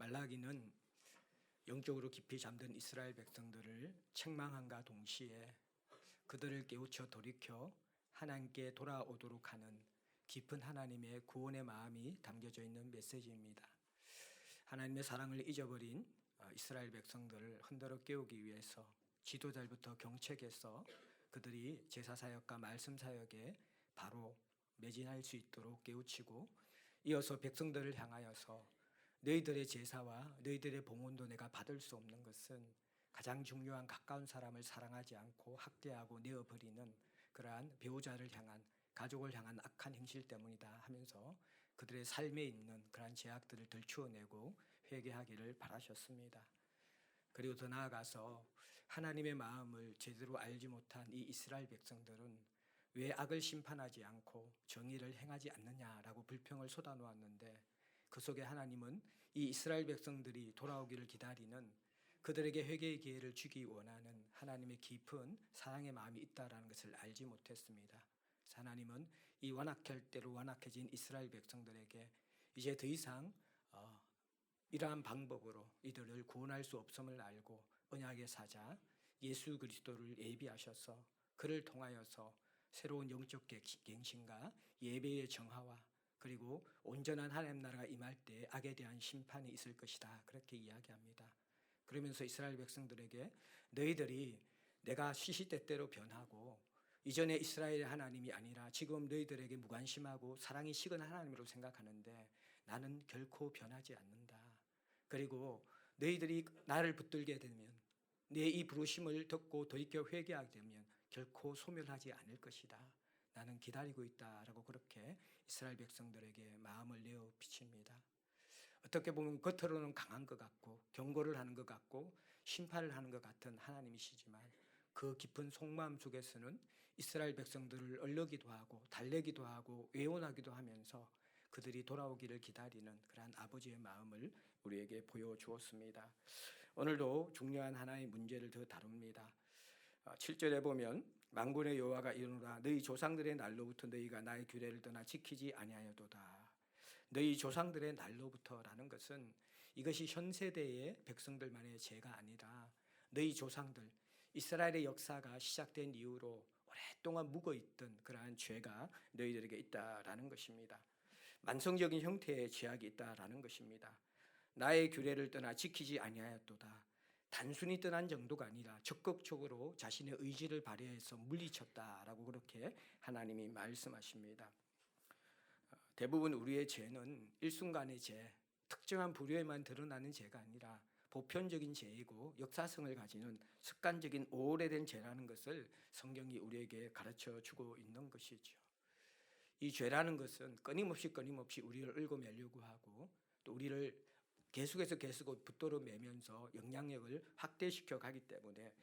말라기는 영적으로 깊이 잠든 이스라엘 백성들을 책망함과 동시에 그들을 깨우쳐 돌이켜 하나님께 돌아오도록 하는 깊은 하나님의 구원의 마음이 담겨져 있는 메시지입니다. 하나님의 사랑을 잊어버린 이스라엘 백성들을 흔들어 깨우기 위해서 지도자부터 경책해서 그들이 제사사역과 말씀사역에 바로 매진할 수 있도록 깨우치고, 이어서 백성들을 향하여서 너희들의 제사와 너희들의 봉헌도 내가 받을 수 없는 것은 가장 중요한 가까운 사람을 사랑하지 않고 학대하고 내어버리는 그러한 배우자를 향한, 가족을 향한 악한 행실 때문이다 하면서 그들의 삶에 있는 그러한 죄악들을 들추어내고 회개하기를 바라셨습니다. 그리고 더 나아가서 하나님의 마음을 제대로 알지 못한 이 이스라엘 백성들은 왜 악을 심판하지 않고 정의를 행하지 않느냐라고 불평을 쏟아놓았는데, 그 속에 하나님은 이 이스라엘 백성들이 돌아오기를 기다리는, 그들에게 회개의 기회를 주기 원하는 하나님의 깊은 사랑의 마음이 있다라는 것을 알지 못했습니다. 하나님은 이 완악할 대로 완악해진 이스라엘 백성들에게 이제 더 이상 이러한 방법으로 이들을 구원할 수 없음을 알고 언약의 사자 예수 그리스도를 예비하셔서 그를 통하여서 새로운 영적 갱신과 예배의 정화와 그리고 온전한 하나님 나라가 임할 때 악에 대한 심판이 있을 것이다, 그렇게 이야기합니다. 그러면서 이스라엘 백성들에게 너희들이 내가 시시때때로 변하고 이전에 이스라엘의 하나님이 아니라 지금 너희들에게 무관심하고 사랑이 식은 하나님으로 생각하는데 나는 결코 변하지 않는다. 그리고 너희들이 나를 붙들게 되면, 내 이 부르심을 듣고 돌이켜 회개하게 되면 결코 소멸하지 않을 것이다. 나는 기다리고 있다라고 그렇게 이스라엘 백성들에게 마음을 내어 비칩니다. 어떻게 보면 겉으로는 강한 것 같고 경고를 하는 것 같고 심판을 하는 것 같은 하나님이시지만, 그 깊은 속마음 속에서는 이스라엘 백성들을 얼르기도 하고 달래기도 하고 외원하기도 하면서 그들이 돌아오기를 기다리는 그러한 아버지의 마음을 우리에게 보여주었습니다. 오늘도 중요한 하나의 문제를 더 다룹니다. 7절에 보면 만군의 여호와가 이르노라 너희 조상들의 날로부터 너희가 나의 규례를 떠나 지키지 아니하여도다. 너희 조상들의 날로부터라는 것은 이것이 현 세대의 백성들만의 죄가 아니라 너희 조상들, 이스라엘의 역사가 시작된 이후로 오랫동안 묵어있던 그러한 죄가 너희들에게 있다라는 것입니다. 만성적인 형태의 죄악이 있다라는 것입니다. 나의 규례를 떠나 지키지 아니하였도다. 단순히 떠난 정도가 아니라 적극적으로 자신의 의지를 발휘해서 물리쳤다라고 그렇게 하나님이 말씀하십니다. 대부분 우리의 죄는 일순간의 죄, 특정한 부류에만 드러나는 죄가 아니라 보편적인 죄이고 역사성을 가지는 습관적인 오래된 죄라는 것을 성경이 우리에게 가르쳐 주고 있는 것이죠. 이 죄라는 것은 끊임없이 우리를 얽어매려고 하고 또 우리를 계속해서 붙들어 매면서 영향력을 확대시켜 가기 때문에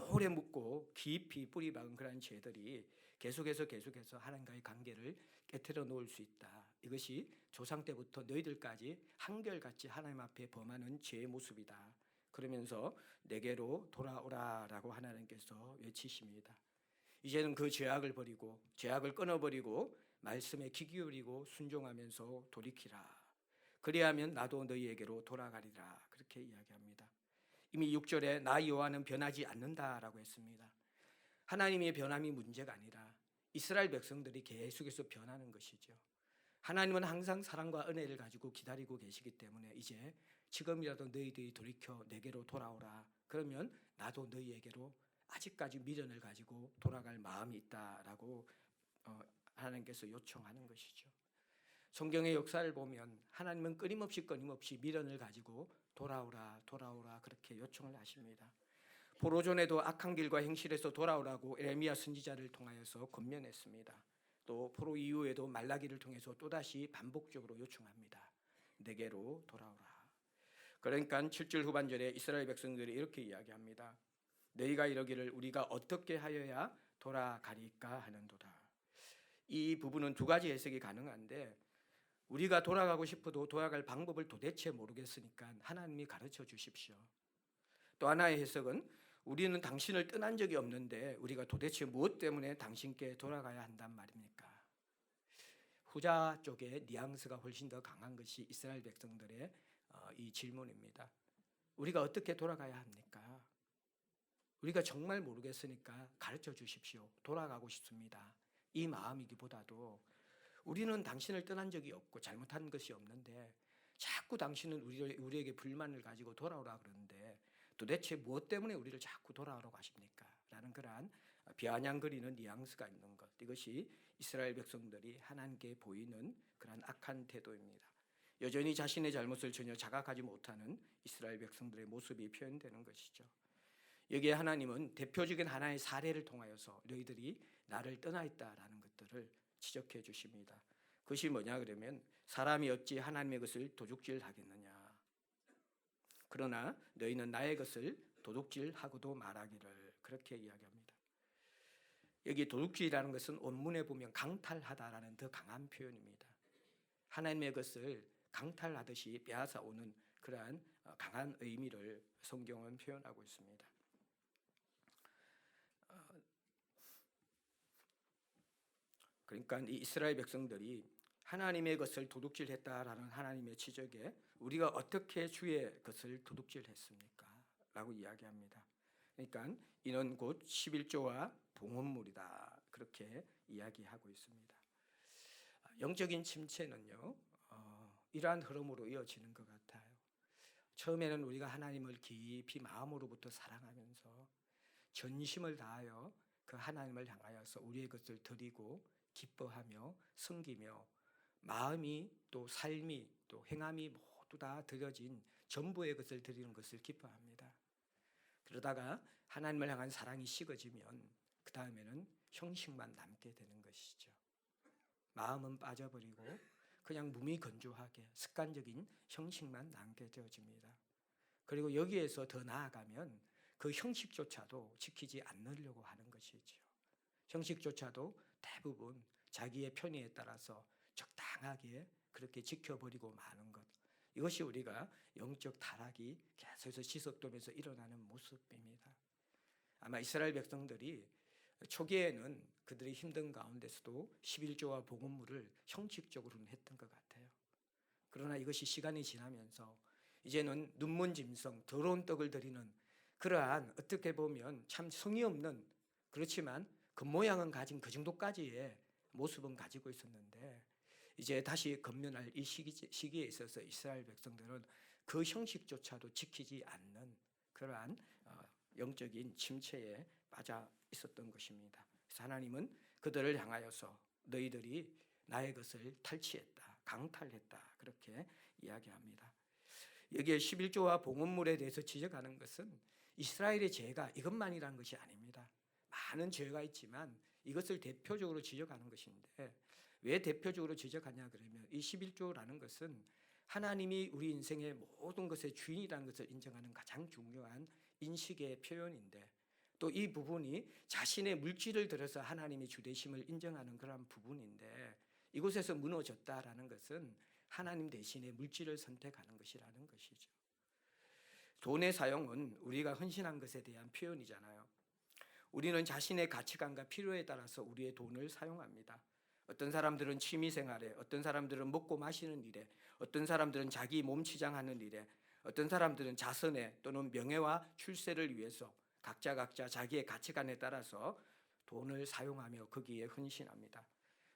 오래 묵고 깊이 뿌리 박은 그런 죄들이 계속해서 하나님과의 관계를 깨트려 놓을 수 있다. 이것이 조상 때부터 너희들까지 한결같이 하나님 앞에 범하는 죄의 모습이다. 그러면서 내게로 돌아오라라고 하나님께서 외치십니다. 이제는 그 죄악을 버리고 죄악을 끊어버리고 말씀에 귀 기울이고 순종하면서 돌이키라. 그리하면 나도 너희에게로 돌아가리라. 그렇게 이야기합니다. 이미 6절에 나 여호와는 변하지 않는다라고 했습니다. 하나님의 변함이 문제가 아니라 이스라엘 백성들이 계속해서 변하는 것이죠. 하나님은 항상 사랑과 은혜를 가지고 기다리고 계시기 때문에 이제 지금이라도 너희들이 돌이켜 내게로 돌아오라. 그러면 나도 너희에게로 아직까지 미련을 가지고 돌아갈 마음이 있다라고 하나님께서 요청하는 것이죠. 성경의 역사를 보면 하나님은 끊임없이 미련을 가지고 돌아오라 그렇게 요청을 하십니다. 포로 전에도 악한 길과 행실에서 돌아오라고 에레미야 선지자를 통하여서 권면했습니다. 또 포로 이후에도 말라기를 통해서 또다시 반복적으로 요청합니다. 내게로 돌아오라. 그러니까 7절 후반절에 이스라엘 백성들이 이렇게 이야기합니다. 너희가 이러기를 우리가 어떻게 하여야 돌아가리까 하는도다. 이 부분은 두 가지 해석이 가능한데, 우리가 돌아가고 싶어도 돌아갈 방법을 도대체 모르겠으니까 하나님이 가르쳐 주십시오. 또 하나의 해석은 우리는 당신을 떠난 적이 없는데 우리가 도대체 무엇 때문에 당신께 돌아가야 한단 말입니까? 후자 쪽의 뉘앙스가 훨씬 더 강한 것이 이스라엘 백성들의 이 질문입니다. 우리가 어떻게 돌아가야 합니까? 우리가 정말 모르겠으니까 가르쳐 주십시오. 돌아가고 싶습니다. 이 마음이기보다도 우리는 당신을 떠난 적이 없고 잘못한 것이 없는데 자꾸 당신은 우리에게 불만을 가지고 돌아오라 그러는데 도대체 무엇 때문에 우리를 자꾸 돌아오라고 하십니까? 라는 그러한 비아냥거리는 뉘앙스가 있는 것. 이것이 이스라엘 백성들이 하나님께 보이는 그러한 악한 태도입니다. 여전히 자신의 잘못을 전혀 자각하지 못하는 이스라엘 백성들의 모습이 표현되는 것이죠. 여기에 하나님은 대표적인 하나의 사례를 통하여서 너희들이 나를 떠나 있다라는 것들을 지적해 주십니다. 그것이 뭐냐 그러면 사람이 어찌 하나님의 것을 도둑질하겠느냐. 그러나 너희는 나의 것을 도둑질하고도 말하기를, 그렇게 이야기합니다. 여기 도둑질이라는 것은 원문에 보면 강탈하다라는 더 강한 표현입니다. 하나님의 것을 강탈하듯이 빼앗아 오는 그러한 강한 의미를 성경은 표현하고 있습니다. 그러니까 이 이스라엘 백성들이 하나님의 것을 도둑질했다라는 하나님의 지적에 우리가 어떻게 주의 것을 도둑질했습니까? 라고 이야기합니다. 그러니까 이는 곧 11조와 봉헌물이다, 그렇게 이야기하고 있습니다. 영적인 침체는요, 이러한 흐름으로 이어지는 것 같아요. 처음에는 우리가 하나님을 깊이 마음으로부터 사랑하면서 전심을 다하여 그 하나님을 향하여서 우리의 것을 드리고 기뻐하며 섬기며 마음이 또 삶이 또 행함이 모두 다 드려진 전부의 것을 드리는 것을 기뻐합니다. 그러다가 하나님을 향한 사랑이 식어지면 그 다음에는 형식만 남게 되는 것이죠. 마음은 빠져버리고 그냥 무미건조하게 습관적인 형식만 남게 되어집니다. 그리고 여기에서 더 나아가면 그 형식조차도 지키지 않으려고 하는 것이죠. 형식조차도 대부분 자기의 편의에 따라서 적당하게 그렇게 지켜버리고 마는 것. 이것이 우리가 영적 타락이 계속해서 지속되면서 일어나는 모습입니다. 아마 이스라엘 백성들이 초기에는 그들이 힘든 가운데서도 11조와 봉헌물을 형식적으로는 했던 것 같아요. 그러나 이것이 시간이 지나면서 이제는 눈먼 짐승, 더러운 떡을 드리는 그러한 어떻게 보면 참 성의 없는, 그렇지만 겉모양은 가진 그 정도까지의 모습은 가지고 있었는데 이제 다시 건면할 이 시기에 있어서 이스라엘 백성들은 그 형식조차도 지키지 않는 그러한 영적인 침체에 빠져 있었던 것입니다. 그래서 하나님은 그들을 향하여서 너희들이 나의 것을 탈취했다, 강탈했다, 그렇게 이야기합니다. 여기에 11조와 봉헌물에 대해서 지적하는 것은 이스라엘의 죄가 이것만이라는 것이 아닙니다. 많은 죄가 있지만 이것을 대표적으로 지적하는 것인데 왜 대표적으로 지적하냐 그러면 이 11조라는 것은 하나님이 우리 인생의 모든 것의 주인이라는 것을 인정하는 가장 중요한 인식의 표현인데 또 이 부분이 자신의 물질을 들여서 하나님의 주되심을 인정하는 그런 부분인데 이곳에서 무너졌다라는 것은 하나님 대신에 물질을 선택하는 것이라는 것이죠. 돈의 사용은 우리가 헌신한 것에 대한 표현이잖아요. 우리는 자신의 가치관과 필요에 따라서 우리의 돈을 사용합니다. 어떤 사람들은 취미생활에, 어떤 사람들은 먹고 마시는 일에, 어떤 사람들은 자기 몸 치장하는 일에, 어떤 사람들은 자선에 또는 명예와 출세를 위해서 각자 자기의 가치관에 따라서 돈을 사용하며 거기에 헌신합니다.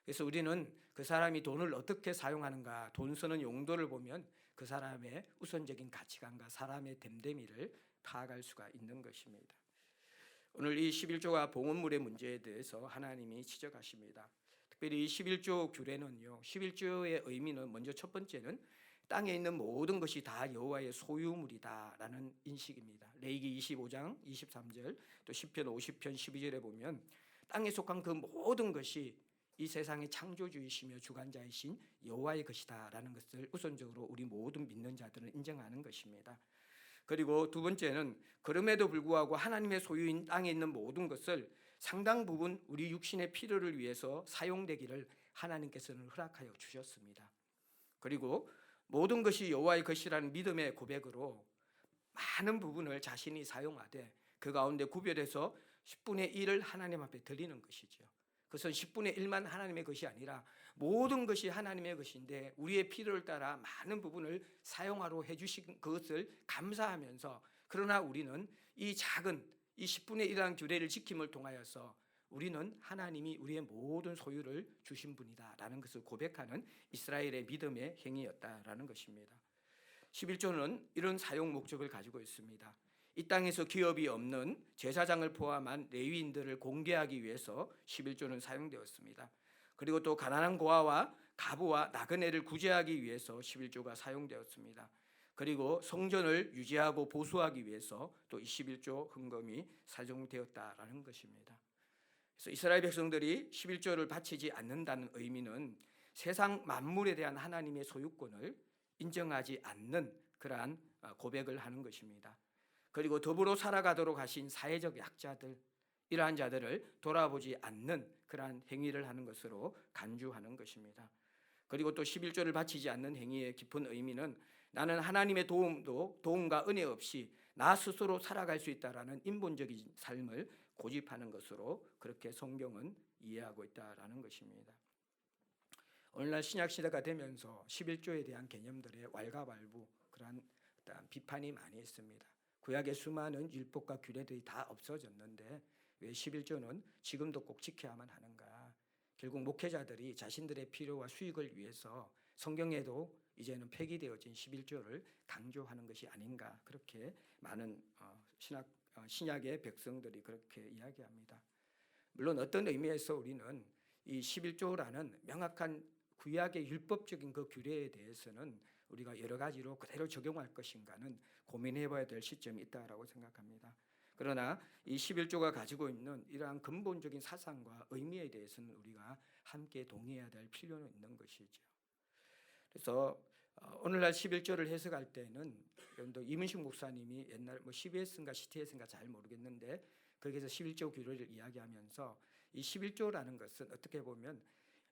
그래서 우리는 그 사람이 돈을 어떻게 사용하는가, 돈 쓰는 용도를 보면 그 사람의 우선적인 가치관과 사람의 됨됨이를 파악할 수가 있는 것입니다. 오늘 이 11조와 봉헌물의 문제에 대해서 하나님이 지적하십니다. 특별히 이 11조 규례는요, 11조의 의미는 먼저 첫 번째는 땅에 있는 모든 것이 다 여호와의 소유물이다라는 인식입니다. 레위기 25장 23절 또 시편 50편 12절에 보면 땅에 속한 그 모든 것이 이 세상의 창조주이시며 주관자이신 여호와의 것이다라는 것을 우선적으로 우리 모든 믿는 자들은 인정하는 것입니다. 그리고 두 번째는 그럼에도 불구하고 하나님의 소유인 땅에 있는 모든 것을 상당 부분 우리 육신의 필요를 위해서 사용되기를 하나님께서는 허락하여 주셨습니다. 그리고 모든 것이 여호와의 것이라는 믿음의 고백으로 많은 부분을 자신이 사용하되 그 가운데 구별해서 10분의 1을 하나님 앞에 드리는 것이죠. 그것은 10분의 1만 하나님의 것이 아니라 모든 것이 하나님의 것인데 우리의 필요를 따라 많은 부분을 사용하러 해주신 그것을 감사하면서, 그러나 우리는 이 작은 이 10분의 1의 규례를 지킴을 통하여서 우리는 하나님이 우리의 모든 소유를 주신 분이다라는 것을 고백하는 이스라엘의 믿음의 행위였다라는 것입니다. 11조는 이런 사용 목적을 가지고 있습니다. 이 땅에서 기업이 없는 제사장을 포함한 레위인들을 공개하기 위해서 11조는 사용되었습니다. 그리고 또 가난한 고아와 가부와 나그네를 구제하기 위해서 11조가 사용되었습니다. 그리고 성전을 유지하고 보수하기 위해서 또 21조 헌금이 사용되었다라는 것입니다. 그래서 이스라엘 백성들이 11조를 바치지 않는다는 의미는 세상 만물에 대한 하나님의 소유권을 인정하지 않는 그러한 고백을 하는 것입니다. 그리고 더불어 살아가도록 하신 사회적 약자들, 이러한 자들을 돌아보지 않는 그러한 행위를 하는 것으로 간주하는 것입니다. 그리고 또 11조를 바치지 않는 행위의 깊은 의미는 나는 하나님의 도움과 은혜 없이 나 스스로 살아갈 수 있다라는 인본적인 삶을 고집하는 것으로 그렇게 성경은 이해하고 있다라는 것입니다. 오늘날 신약 시대가 되면서 11조에 대한 개념들의 왈가왈부, 그러한 비판이 많이 있습니다. 구약의 수많은 율법과 규례들이 다 없어졌는데 왜 11조는 지금도 꼭 지켜야만 하는가? 결국 목회자들이 자신들의 필요와 수익을 위해서 성경에도 이제는 폐기되어진 11조를 강조하는 것이 아닌가, 그렇게 많은 신약의 백성들이 그렇게 이야기합니다. 물론 어떤 의미에서 우리는 이 11조라는 명확한 구약의 율법적인 그 규례에 대해서는 우리가 여러 가지로 그대로 적용할 것인가는 고민해봐야 될 시점이 있다라고 생각합니다. 그러나 이 11조가 가지고 있는 이러한 근본적인 사상과 의미에 대해서는 우리가 함께 동의해야 될 필요는 있는 것이죠. 그래서 오늘날 11조를 해석할 때는 이문식 목사님이 옛날 CBS인가 CTS인가 잘 모르겠는데 거기서 11조 규례를 이야기하면서 이 11조라는 것은 어떻게 보면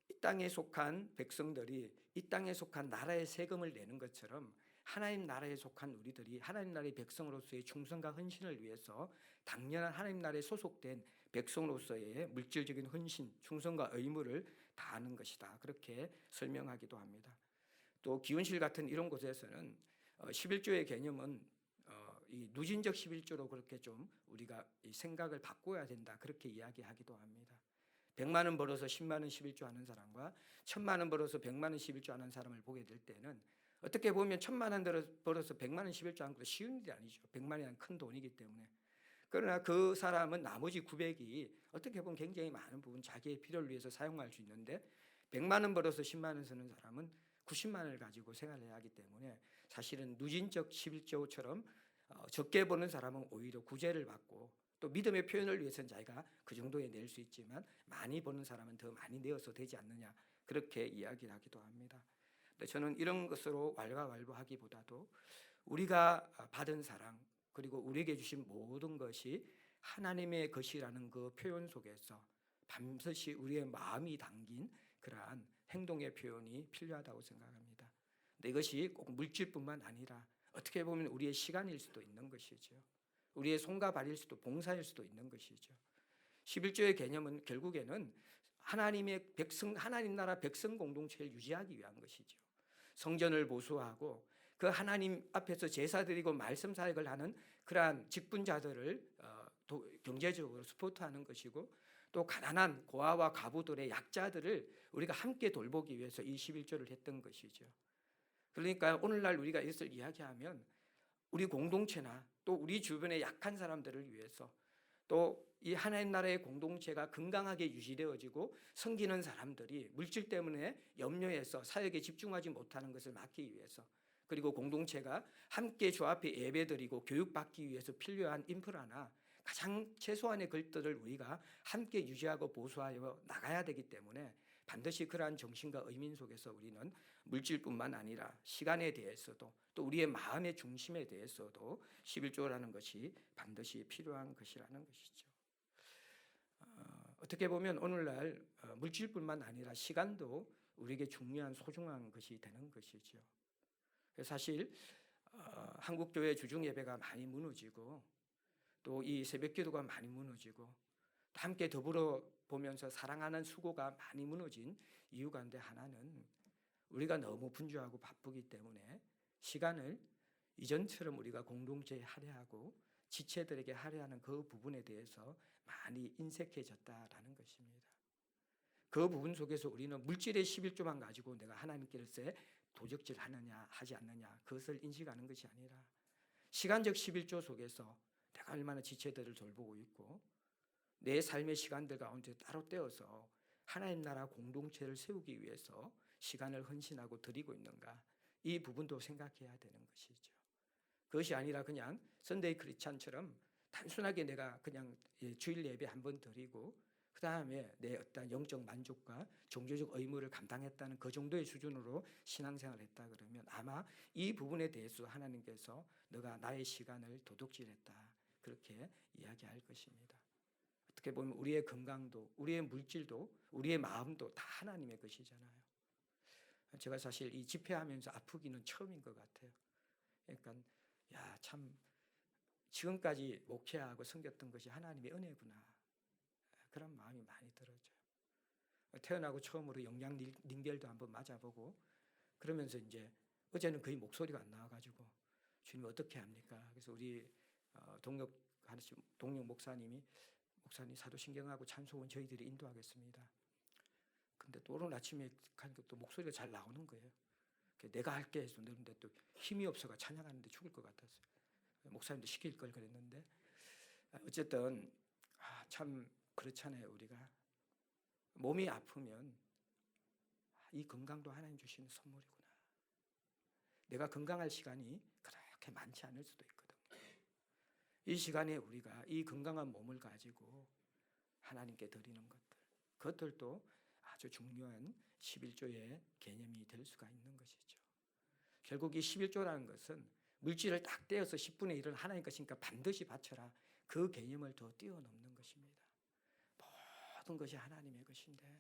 이 땅에 속한 백성들이 이 땅에 속한 나라의 세금을 내는 것처럼 하나님 나라에 속한 우리들이 하나님 나라의 백성으로서의 충성과 헌신을 위해서 당연한 하나님 나라에 소속된 백성으로서의 물질적인 헌신, 충성과 의무를 다하는 것이다, 그렇게 설명하기도 합니다. 또 기운실 같은 이런 곳에서는 11조의 개념은 이 누진적 11조로 그렇게 좀 우리가 이 생각을 바꿔야 된다, 그렇게 이야기하기도 합니다. 100만 원 벌어서 10만 원 11조 하는 사람과 1000만 원 벌어서 100만 원 11조 하는 사람을 보게 될 때는 어떻게 보면 1000만 원 벌어서 100만 원 11조 하는 것도 쉬운 일이 아니죠. 100만 원이란 큰 돈이기 때문에. 그러나 그 사람은 나머지 900이 어떻게 보면 굉장히 많은 부분 자기의 필요를 위해서 사용할 수 있는데 100만 원 벌어서 10만 원 쓰는 사람은 90만 원을 가지고 생활해야 하기 때문에 사실은 누진적 11조처럼 적게 버는 사람은 오히려 구제를 받고, 또 믿음의 표현을 위해서는 자기가 그 정도에 낼 수 있지만 많이 버는 사람은 더 많이 내어서 되지 않느냐, 그렇게 이야기를 하기도 합니다. 근데 저는 이런 것으로 왈가왈부하기보다도 우리가 받은 사랑, 그리고 우리에게 주신 모든 것이 하나님의 것이라는 그 표현 속에서 반드시 우리의 마음이 담긴 그러한 행동의 표현이 필요하다고 생각합니다. 근데 이것이 꼭 물질뿐만 아니라 어떻게 보면 우리의 시간일 수도 있는 것이죠. 우리의 손과 발일 수도, 봉사일 수도 있는 것이죠. 11조의 개념은 결국에는 하나님의 백성, 하나님 나라 백성 공동체를 유지하기 위한 것이죠. 성전을 보수하고 그 하나님 앞에서 제사 드리고 말씀 사역을 하는 그러한 직분자들을 경제적으로 스포트하는 것이고, 또 가난한 고아와 가부들의 약자들을 우리가 함께 돌보기 위해서 이 11조를 했던 것이죠. 그러니까 오늘날 우리가 이것을 이야기하면 우리 공동체나 또 우리 주변의 약한 사람들을 위해서, 또 이 하나님 나라의 공동체가 건강하게 유지되어지고 섬기는 사람들이 물질 때문에 염려해서 사역에 집중하지 못하는 것을 막기 위해서, 그리고 공동체가 함께 주 앞에 예배드리고 교육받기 위해서 필요한 인프라나 가장 최소한의 것들을 우리가 함께 유지하고 보수하여 나가야 되기 때문에 반드시 그러한 정신과 의민 속에서 우리는 물질뿐만 아니라 시간에 대해서도, 또 우리의 마음의 중심에 대해서도 11조라는 것이 반드시 필요한 것이라는 것이죠. 어떻게 보면 오늘날 물질뿐만 아니라 시간도 우리에게 중요한 소중한 것이 되는 것이죠. 사실 한국교회 주중 예배가 많이 무너지고, 또 이 새벽기도가 많이 무너지고, 함께 더불어 보면서 사랑하는 수고가 많이 무너진 이유 가운데 하나는 우리가 너무 분주하고 바쁘기 때문에 시간을 이전처럼 우리가 공동체에 할애하고 지체들에게 할애하는 그 부분에 대해서 많이 인색해졌다라는 것입니다. 그 부분 속에서 우리는 물질의 11조만 가지고 내가 하나님께로서의 도적질 하느냐 하지 않느냐 그것을 인식하는 것이 아니라 시간적 11조 속에서 내가 얼마나 지체들을 돌보고 있고 내 삶의 시간들 가운데 따로 떼어서 하나님 나라 공동체를 세우기 위해서 시간을 헌신하고 드리고 있는가, 이 부분도 생각해야 되는 것이죠. 그것이 아니라 그냥 선데이 크리스찬처럼 단순하게 내가 그냥 주일 예배 한번 드리고 그 다음에 내 어떤 영적 만족과 종교적 의무를 감당했다는 그 정도의 수준으로 신앙생활을 했다 그러면 아마 이 부분에 대해서 하나님께서 너가 나의 시간을 도둑질했다 그렇게 이야기할 것입니다. 어떻게 보면 우리의 건강도 우리의 물질도 우리의 마음도 다 하나님의 것이잖아요. 제가 사실 이 집회하면서 아프기는 처음인 것 같아요. 그러니까 참 지금까지 목회하고 섬겼던 것이 하나님의 은혜구나 그런 마음이 많이 들어져요. 태어나고 처음으로 영양 링겔도 한번 맞아보고 그러면서 이제 어제는 거의 목소리가 안 나와가지고 주님 어떻게 합니까? 그래서 우리 동력 목사님 사도신경하고 찬송은 저희들이 인도하겠습니다. 근데 또 오늘 아침에 가니까 또 목소리가 잘 나오는 거예요. 내가 할게 해서 그런데 또 힘이 없어가 찬양하는데 죽을 것 같았어요. 목사님도 시킬 걸 그랬는데 어쨌든 참 그렇잖아요. 우리가 몸이 아프면 이 건강도 하나님 주시는 선물이구나. 내가 건강할 시간이 그렇게 많지 않을 수도 있거든요. 이 시간에 우리가 이 건강한 몸을 가지고 하나님께 드리는 그것들도 아주 중요한 11조의 개념이 될 수가 있는 것이죠. 결국 이 11조라는 것은 물질을 딱 떼어서 10분의 1을 하나님 것이니까 반드시 바쳐라. 그 개념을 더 뛰어넘는 것입니다. 모든 것이 하나님의 것인데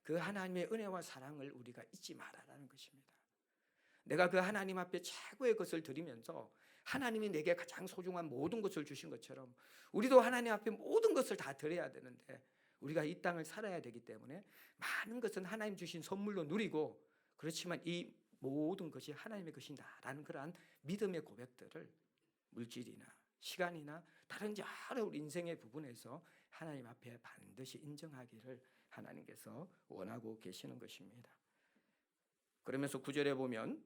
그 하나님의 은혜와 사랑을 우리가 잊지 말아라는 것입니다. 내가 그 하나님 앞에 최고의 것을 드리면서 하나님이 내게 가장 소중한 모든 것을 주신 것처럼 우리도 하나님 앞에 모든 것을 다 드려야 되는데 우리가 이 땅을 살아야 되기 때문에 많은 것은 하나님 주신 선물로 누리고 그렇지만 이 모든 것이 하나님의 것이다라는 그러한 믿음의 고백들을 물질이나 시간이나 다른 여러 우리 인생의 부분에서 하나님 앞에 반드시 인정하기를 하나님께서 원하고 계시는 것입니다. 그러면서 9절에 보면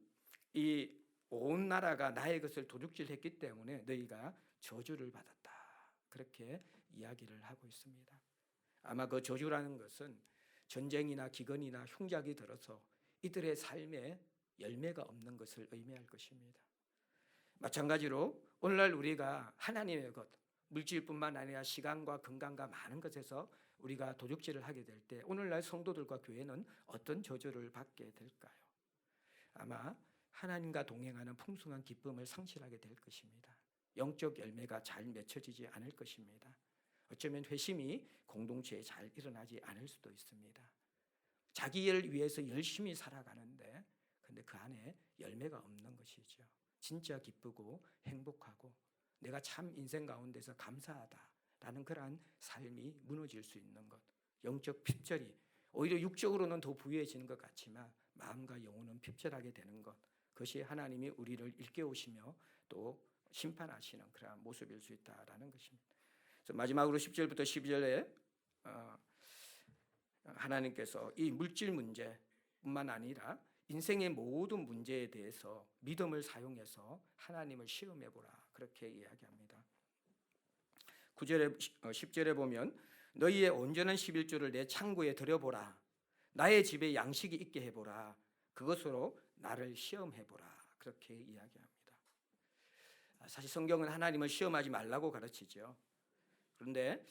이 온 나라가 나의 것을 도둑질했기 때문에 너희가 저주를 받았다. 그렇게 이야기를 하고 있습니다. 아마 그 저주라는 것은 전쟁이나 기근이나 흉작이 들어서 이들의 삶에 열매가 없는 것을 의미할 것입니다. 마찬가지로 오늘날 우리가 하나님의 것, 물질뿐만 아니라 시간과 건강과 많은 것에서 우리가 도둑질을 하게 될 때 오늘날 성도들과 교회는 어떤 저주를 받게 될까요? 아마 하나님과 동행하는 풍성한 기쁨을 상실하게 될 것입니다. 영적 열매가 잘 맺혀지지 않을 것입니다. 어쩌면 회심이 공동체에 잘 일어나지 않을 수도 있습니다. 자기 일을 위해서 열심히 살아가는데 근데 그 안에 열매가 없는 것이죠. 진짜 기쁘고 행복하고 내가 참 인생 가운데서 감사하다라는 그러한 삶이 무너질 수 있는 것. 영적 핍절이 오히려 육적으로는 더 부유해지는 것 같지만 마음과 영혼은 핍절하게 되는 것. 그것이 하나님이 우리를 일깨우시며 또 심판하시는 그러한 모습일 수 있다라는 것입니다. 그래서 마지막으로 10절부터 12절에 하나님께서 이 물질 문제뿐만 아니라 인생의 모든 문제에 대해서 믿음을 사용해서 하나님을 시험해보라 그렇게 이야기합니다. 10절에 보면 너희의 온전한 11조를 내 창고에 들여보라. 나의 집에 양식이 있게 해보라. 그것으로 나를 시험해보라 그렇게 이야기합니다. 사실 성경은 하나님을 시험하지 말라고 가르치죠. 그런데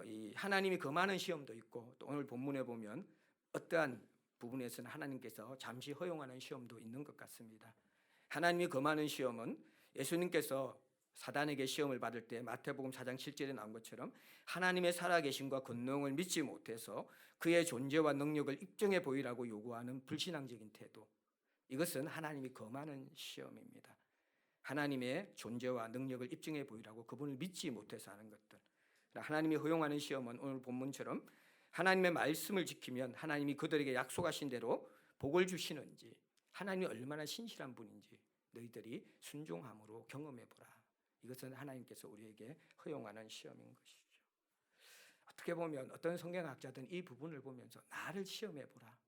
이 하나님이 금하는 시험도 있고 또 오늘 본문에 보면 어떠한 부분에서는 하나님께서 잠시 허용하는 시험도 있는 것 같습니다. 하나님이 금하는 시험은 예수님께서 사단에게 시험을 받을 때 마태복음 4장 7절에 나온 것처럼 하나님의 살아계심과 권능을 믿지 못해서 그의 존재와 능력을 입증해 보이라고 요구하는 불신앙적인 태도. 이것은 하나님이 금하는 시험입니다. 하나님의 존재와 능력을 입증해 보이라고 그분을 믿지 못해서 하는 것들. 하나님이 허용하는 시험은 오늘 본문처럼 하나님의 말씀을 지키면 하나님이 그들에게 약속하신 대로 복을 주시는지, 하나님이 얼마나 신실한 분인지 너희들이 순종함으로 경험해 보라. 이것은 하나님께서 우리에게 허용하는 시험인 것이죠. 어떻게 보면 어떤 성경학자들은 이 부분을 보면서 나를 시험해 보라,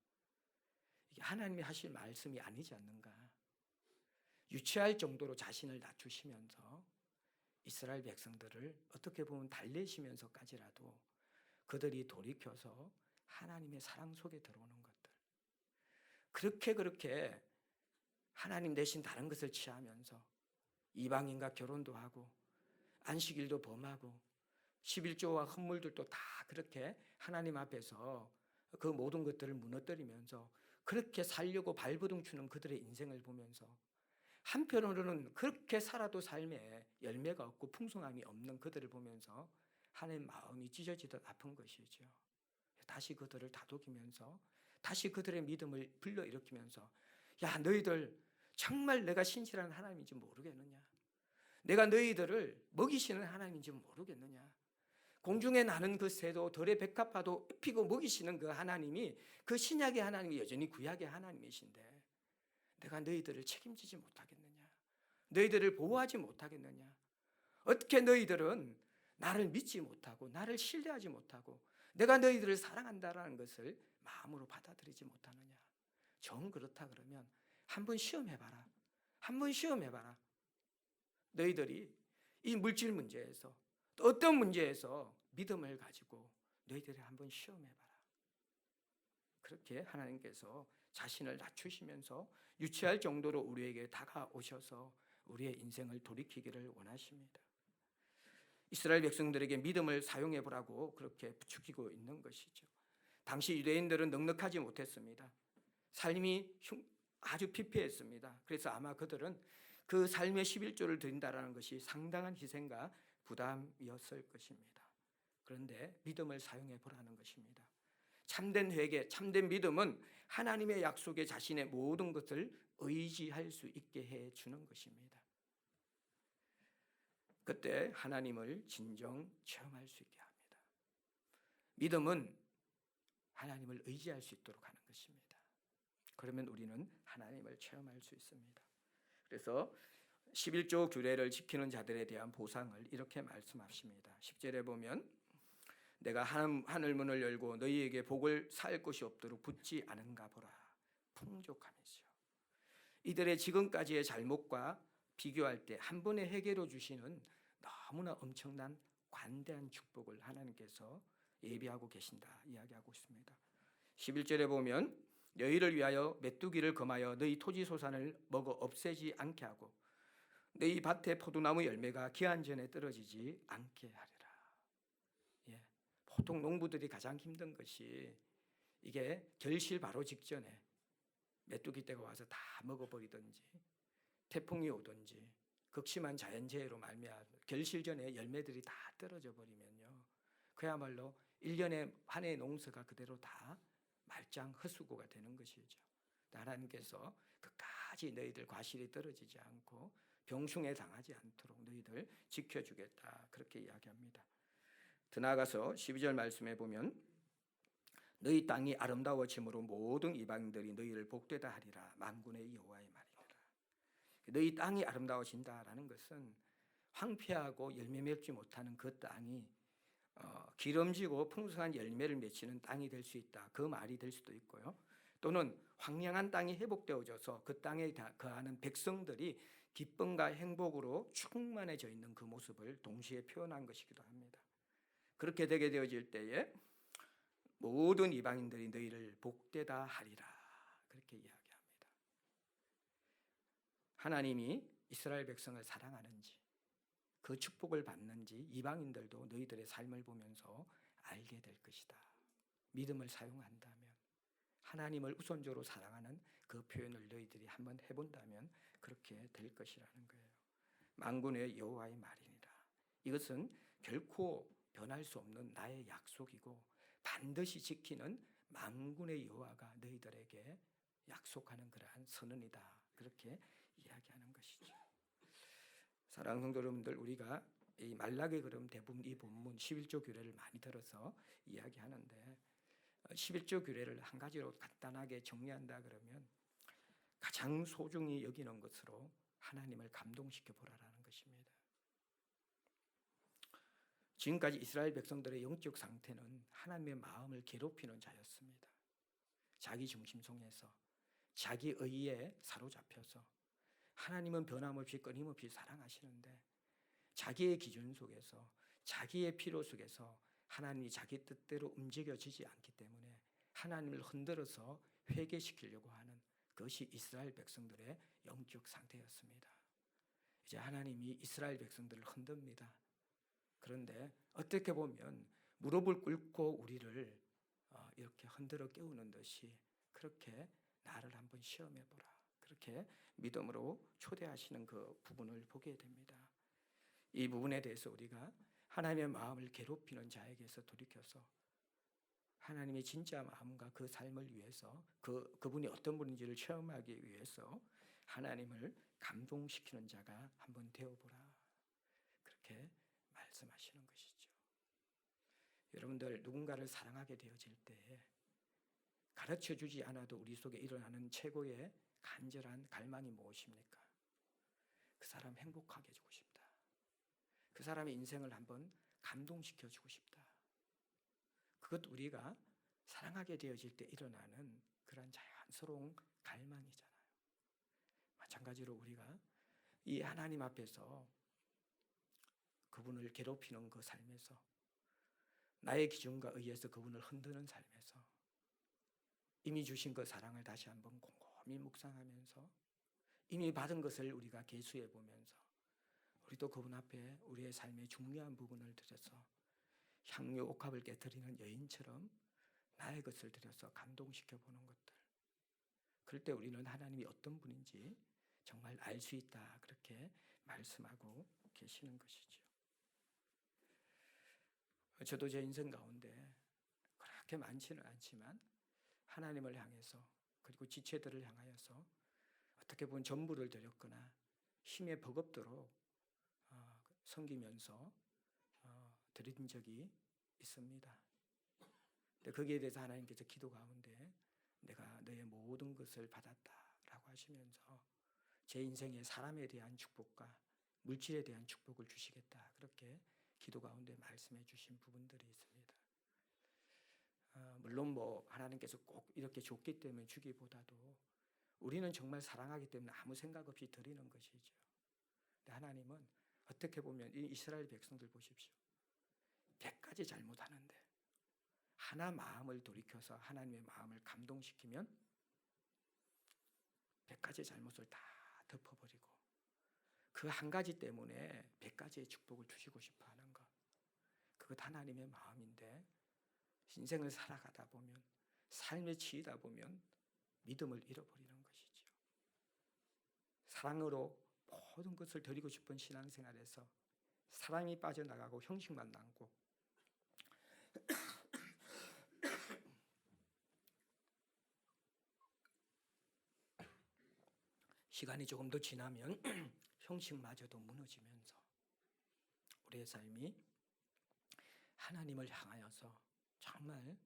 이게 하나님이 하실 말씀이 아니지 않는가, 유치할 정도로 자신을 낮추시면서 이스라엘 백성들을 어떻게 보면 달래시면서까지라도 그들이 돌이켜서 하나님의 사랑 속에 들어오는 것들, 그렇게 하나님 대신 다른 것을 취하면서 이방인과 결혼도 하고 안식일도 범하고 11조와 헌물들도 다 그렇게 하나님 앞에서 그 모든 것들을 무너뜨리면서 그렇게 살려고 발버둥 추는 그들의 인생을 보면서 한편으로는 그렇게 살아도 삶에 열매가 없고 풍성함이 없는 그들을 보면서 하나님 마음이 찢어지듯 아픈 것이죠. 다시 그들을 다독이면서 다시 그들의 믿음을 불러일으키면서, 야, 너희들 정말 내가 신실한 하나님인지 모르겠느냐, 내가 너희들을 먹이시는 하나님인지 모르겠느냐, 공중에 나는 그 새도 들의 백합화도 피고 먹이시는 그 하나님이, 그 신약의 하나님이 여전히 구약의 하나님이신데 내가 너희들을 책임지지 못하겠느냐, 너희들을 보호하지 못하겠느냐, 어떻게 너희들은 나를 믿지 못하고 나를 신뢰하지 못하고 내가 너희들을 사랑한다라는 것을 마음으로 받아들이지 못하느냐. 정 그렇다 그러면 한번 시험해봐라. 한번 시험해봐라. 너희들이 이 물질 문제에서 또 어떤 문제에서 믿음을 가지고 너희들이 한번 시험해봐라. 그렇게 하나님께서 자신을 낮추시면서 유치할 정도로 우리에게 다가오셔서 우리의 인생을 돌이키기를 원하십니다. 이스라엘 백성들에게 믿음을 사용해 보라고 그렇게 부추기고 있는 것이죠. 당시 유대인들은 넉넉하지 못했습니다. 삶이 아주 피폐했습니다. 그래서 아마 그들은 그 삶의 11조를 드린다라는 것이 상당한 희생과 부담이었을 것입니다. 그런데 믿음을 사용해 보라는 것입니다. 참된 회개, 참된 믿음은 하나님의 약속에 자신의 모든 것을 의지할 수 있게 해 주는 것입니다. 그때 하나님을 진정 체험할 수 있게 합니다. 믿음은 하나님을 의지할 수 있도록 하는 것입니다. 그러면 우리는 하나님을 체험할 수 있습니다. 그래서 11조 규례를 지키는 자들에 대한 보상을 이렇게 말씀하십니다. 10절에 보면 내가 하늘 문을 열고 너희에게 복을 쌓을 곳이 없도록 붙지 않은가 보라. 풍족함이죠. 이들의 지금까지의 잘못과 비교할 때 한 번의 회개로 주시는 너무나 엄청난 관대한 축복을 하나님께서 예비하고 계신다 이야기하고 있습니다. 11절에 보면 너희를 위하여 메뚜기를 금하여 너희 토지 소산을 먹어 없애지 않게 하고 너희 밭의 포도나무 열매가 기한 전에 떨어지지 않게 하리라. 예, 보통 농부들이 가장 힘든 것이 이게 결실 바로 직전에 메뚜기 떼가 와서 다 먹어버리든지 태풍이 오든지 극심한 자연재해로 말미암아 결실 전에 열매들이 다 떨어져 버리면요, 그야말로 1년에 한 해의 농사가 그대로 다 말짱 헛수고가 되는 것이죠. 하나님께서 끝까지 너희들 과실이 떨어지지 않고 병충해 당하지 않도록 너희들 지켜주겠다 그렇게 이야기합니다. 더 나아가서 12절 말씀에 보면 너희 땅이 아름다워짐으로 모든 이방인들이 너희를 복되다 하리라. 만군의 여호와의 말이라. 너희 땅이 아름다워진다라는 것은 황폐하고 열매 맺지 못하는 그 땅이 기름지고 풍성한 열매를 맺히는 땅이 될 수 있다. 그 말이 될 수도 있고요. 또는 황량한 땅이 회복되어져서 그 땅에 거하는 백성들이 기쁨과 행복으로 충만해져 있는 그 모습을 동시에 표현한 것이기도 합니다. 그렇게 되게 되어질 때에 모든 이방인들이 너희를 복되다 하리라 그렇게 이야기합니다. 하나님이 이스라엘 백성을 사랑하는지 그 축복을 받는지 이방인들도 너희들의 삶을 보면서 알게 될 것이다. 믿음을 사용한다면, 하나님을 우선적으로 사랑하는 그 표현을 너희들이 한번 해본다면 그렇게 될 것이라는 거예요. 만군의 여호와의 말이니라. 이것은 결코 변할 수 없는 나의 약속이고 반드시 지키는 만군의 여호와가 너희들에게 약속하는 그러한 선언이다. 그렇게 이야기하는 것이죠. 사랑하는 성도 여러분들, 우리가 이 말라기 그럼 대부분 이 본문 11조 규례를 많이 들어서 이야기하는데 11조 규례를 한 가지로 간단하게 정리한다 그러면 가장 소중히 여기는 것으로 하나님을 감동시켜 보라라는 것입니다. 지금까지 이스라엘 백성들의 영적 상태는 하나님의 마음을 괴롭히는 자였습니다. 자기 중심 속에서 자기 의에 사로잡혀서 하나님은 변함없이 끊임없이 사랑하시는데 자기의 기준 속에서 자기의 필요 속에서 하나님이 자기 뜻대로 움직여지지 않기 때문에 하나님을 흔들어서 회개시키려고 하는 그것이 이스라엘 백성들의 영적 상태였습니다. 이제 하나님이 이스라엘 백성들을 흔듭니다. 그런데 어떻게 보면 무릎을 꿇고 우리를 이렇게 흔들어 깨우는 듯이 그렇게 나를 한번 시험해 보라. 그렇게 믿음으로 초대하시는 그 부분을 보게 됩니다. 이 부분에 대해서 우리가 하나님의 마음을 괴롭히는 자에게서 돌이켜서 하나님의 진짜 마음과 그 삶을 위해서 그분이 어떤 분인지를 체험하기 위해서 하나님을 감동시키는 자가 한번 되어보라. 그렇게 말씀하시는 것이죠. 여러분들 누군가를 사랑하게 되어질 때 가르쳐주지 않아도 우리 속에 일어나는 최고의 간절한 갈망이 무엇입니까? 그 사람 행복하게 해주고 싶다. 그 사람의 인생을 한번 감동시켜주고 싶다. 그것 우리가 사랑하게 되어질 때 일어나는 그런 자연스러운 갈망이잖아요. 마찬가지로 우리가 이 하나님 앞에서 그분을 괴롭히는 그 삶에서 나의 기준과 의해서 그분을 흔드는 삶에서 이미 주신 그 사랑을 다시 한번 곰곰이 묵상하면서 이미 받은 것을 우리가 계수해 보면서 우리도 그분 앞에 우리의 삶의 중요한 부분을 들여서 향유 옥합을 깨뜨리는 여인처럼 나의 것을 들여서 감동시켜 보는 것들. 그럴 때 우리는 하나님이 어떤 분인지 정말 알 수 있다. 그렇게 말씀하고 계시는 것이죠. 저도 제 인생 가운데 그렇게 많지는 않지만 하나님을 향해서 그리고 지체들을 향하여서 어떻게 보면 전부를 드렸거나 힘에 버겁도록 섬기면서 드린 적이 있습니다. 근데 거기에 대해서 하나님께서 기도 가운데 내가 너의 모든 것을 받았다라고 하시면서 제 인생에 사람에 대한 축복과 물질에 대한 축복을 주시겠다. 그렇게 기도 가운데 말씀해 주신 부분들이 있습니다. 물론 하나님께서 꼭 이렇게 줬기 때문에 주기보다도 우리는 정말 사랑하기 때문에 아무 생각 없이 드리는 것이죠. 근데 하나님은 어떻게 보면 이 이스라엘 백성들 보십시오. 100가지 잘못하는데 하나 마음을 돌이켜서 하나님의 마음을 감동시키면 100가지 잘못을 다 덮어버리고 그 한 가지 때문에 100가지의 축복을 주시고 싶어 하는 것. 그것 하나님의 마음인데 인생을 살아가다 보면 삶에 치이다 보면 믿음을 잃어버리는 것이죠. 사랑으로 모든 것을 드리고 싶은 신앙생활에서 사랑이 빠져나가고 형식만 남고 시간이 조금 더 지나면 형식마저도 무너지면서 우리의 삶이 하나님을 향하여서 정말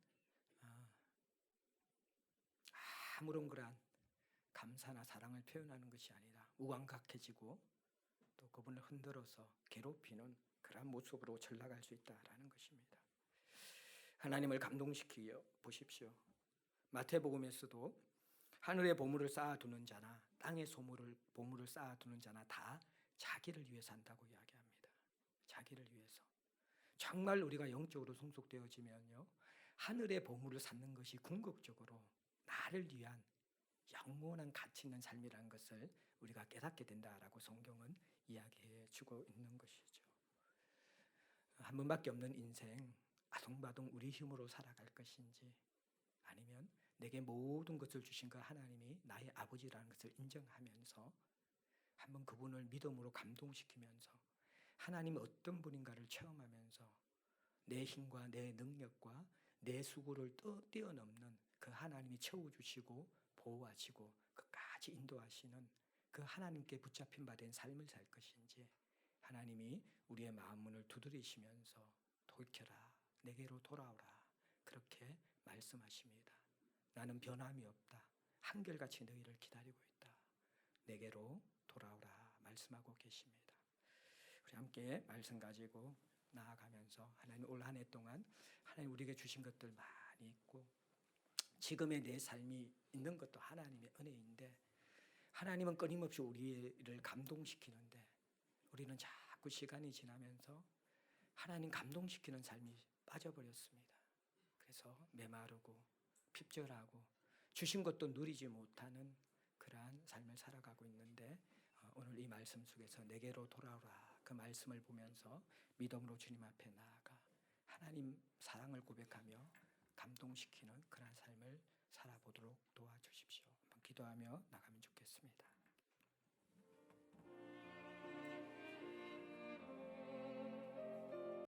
아무런 그러한 감사나 사랑을 표현하는 것이 아니라 무감각해지고 또 그분을 흔들어서 괴롭히는 그런 모습으로 전락할 수 있다라는 것입니다. 하나님을 감동시켜 보십시오. 마태복음에서도 하늘에 보물을 쌓아두는 자나 땅에 보물을 쌓아두는 자나 다 자기를 위해 산다고 이야기합니다. 자기를 위해서. 정말 우리가 영적으로 성숙되어지면요, 하늘의 보물을 쌓는 것이 궁극적으로 나를 위한 영원한 가치 있는 삶이라는 것을 우리가 깨닫게 된다라고 성경은 이야기해 주고 있는 것이죠. 한 번밖에 없는 인생, 아둥바둥 우리 힘으로 살아갈 것인지 아니면 내게 모든 것을 주신 그 하나님이 나의 아버지라는 것을 인정하면서 한번 그분을 믿음으로 감동시키면서 하나님이 어떤 분인가를 체험하면서 내 힘과 내 능력과 내 수고를 뛰어넘는 그 하나님이 채워주시고 보호하시고 끝까지 인도하시는 그 하나님께 붙잡힌 바 된 삶을 살 것인지 하나님이 우리의 마음 문을 두드리시면서 돌이켜라, 내게로 돌아오라 그렇게 말씀하십니다. 나는 변함이 없다. 한결같이 너희를 기다리고 있다. 내게로 돌아오라 말씀하고 계십니다. 우리 함께 말씀 가지고 나아가면서 하나님 올 한 해 동안 하나님 우리에게 주신 것들 많이 있고 지금의 내 삶이 있는 것도 하나님의 은혜인데 하나님은 끊임없이 우리를 감동시키는데 우리는 자꾸 시간이 지나면서 하나님 감동시키는 삶이 빠져버렸습니다. 그래서 메마르고 핍절하고 주신 것도 누리지 못하는 그러한 삶을 살아가고 있는데 오늘 이 말씀 속에서 내게로 돌아오라 그 말씀을 보면서 믿음으로 주님 앞에 나아가 하나님 사랑을 고백하며 감동시키는 그러한 삶을 살아보도록 도와주십시오. 한번 기도하며 나가면 좋겠습니다.